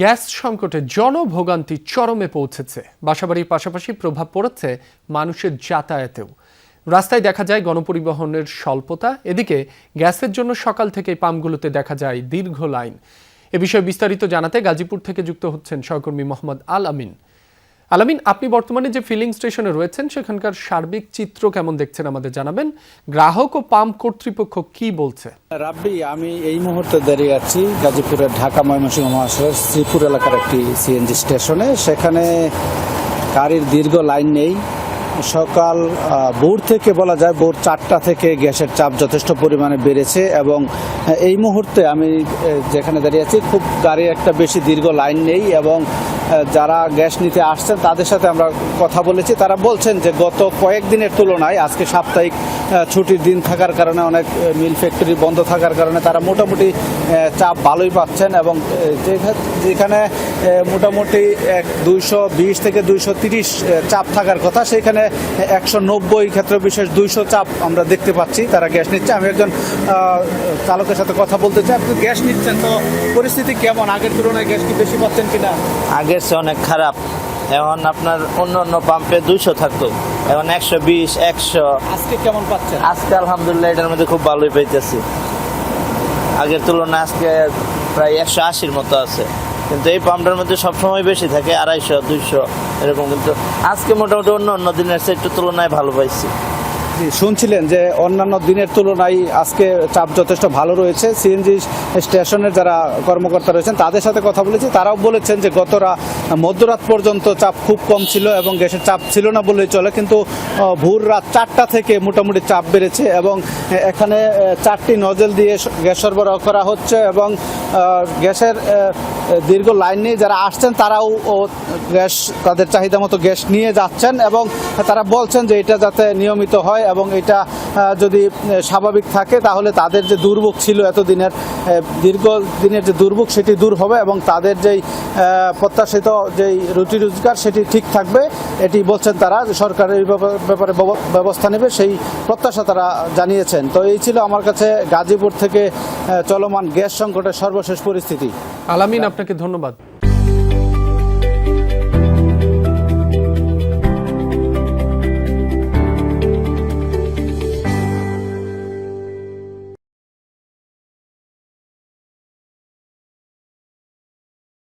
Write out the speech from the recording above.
Gas সংকটে জনভোগান্তি চরমে পৌঁছেছে। বাসাবাড়ির পাশাপাশি প্রভাব পড়েছে মানুষের যাতায়াতেও। রাস্তায় দেখা যায় গণপরিবহনের স্বল্পতা, এদিকে গ্যাসের জন্য সকাল থেকে পাম্পগুলোতে দেখা যায় দীর্ঘ লাইন। এ বিষয়ে বিস্তারিত জানাতে গাজীপুর থেকে যুক্ত হচ্ছেন সহকর্মী মোহাম্মদ আল আমিন। আলামিন, আপনি বর্তমানে যে ফিলিং স্টেশনে রয়েছেন সেখানকার সার্বিক চিত্র কেমন দেখছেন আমাদের জানাবেন। গ্রাহক ও পাম্প কর্তৃপক্ষ কি বলছে? রাব্বি, আমি এই মুহূর্তে দাঁড়িয়ে আছি গাজীপুরের ঢাকা ময়মনসিংহ মহাসড়ক শ্রীপুর এলাকার একটি সিএনজি স্টেশনে। সেখানে গাড়ির দীর্ঘ লাইন নেই। সকাল ভোর থেকে বলা যায় ভোর 4টা থেকে গ্যাসের চাপ যথেষ্ট পরিমাণে বেড়েছে এবং এই মুহূর্তে আমি যেখানে দাঁড়িয়ে আছি খুব গাড়ির একটা বেশি দীর্ঘ লাইন নেই এবং যারা গ্যাস নিতে আসছেন তাদের সাথে আমরা কথা বলেছি। তারা বলছেন যে গত কয়েকদিনের তুলনায় আজকে সাপ্তাহিক ছুটির দিন থাকার কারণে অনেক মিল ফ্যাক্টরি বন্ধ থাকার কারণে তারা মোটামুটি চাপ ভালোই পাচ্ছেন এবং যেখানে মোটামুটি 220 থেকে 230 চাপ থাকার কথা সেখানে 190 ক্ষেত্র বিশেষ 200 চাপ আমরা দেখতে পাচ্ছি তারা গ্যাস নিচ্ছে। আমি একজন চালকের সাথে কথা বলতে চাই। আপনি গ্যাস নিচ্ছেন, তো পরিস্থিতি কেমন? আগের তুলনায় গ্যাস কি বেশি পাচ্ছেন কিনা? আগের চেয়ে অনেক খারাপ। এখন আপনার অন্য পাম্পে 200 থাকতো, এখন 120, 100। আজকে কেমন পাচ্ছেন? আজকে আলহামদুলিল্লাহ এটার মধ্যে খুব ভালোই পাইতেছি। আগের তুলনায় আজকে প্রায় 180-র মতো আছে, কিন্তু এই পাম্পটার মধ্যে সবসময় বেশি থাকে 250, 200 এরকম। কিন্তু আজকে মোটামুটি অন্য দিনের চেয়ে একটু তুলনায় ভালো পাইছি। শুনছিলেন যে অন্যান্য দিনের তুলনায় আজকে চাপ যথেষ্ট ভালো রয়েছে। সিএনজি স্টেশনের যারা কর্মকর্তা রয়েছেন তাদের সাথে কথা বলেছি, তারাও বলেছেন যে মধ্যরাত পর্যন্ত চাপ খুব কম ছিল এবং গ্যাসের চাপ ছিল না বললেই চলে, কিন্তু ভোর রাত 4টা থেকে মোটামুটি চাপ বেড়েছে এবং এখানে 4টি নজেল দিয়ে গ্যাস সরবরাহ করা হচ্ছে এবং গ্যাসের দীর্ঘ লাইন নিয়ে যারা আসছেন তারাও গ্যাস তাদের চাহিদা মতো গ্যাস নিয়ে যাচ্ছেন এবং তারা বলছেন যে এটা যাতে নিয়মিত হয় এবং এটা যদি স্বাভাবিক থাকে তাহলে তাদের যে দুর্ভোগ ছিল এতদিনের দীর্ঘ দিনের যে দুর্ভোগ সেটি দূর হবে এবং তাদের যেই প্রত্যাশিত যেই রুটি রোজগার সেটি ঠিক থাকবে, এটি বলছেন তারা। সরকার এই ব্যাপারে ব্যবস্থা নেবে সেই প্রত্যাশা তারা জানিয়েছেন। তো এই ছিল আমার কাছে গাজীপুর থেকে চলমান গ্যাস সংকটের সর্বশেষ পরিস্থিতি। আলামিন, আপনাকে ধন্যবাদ।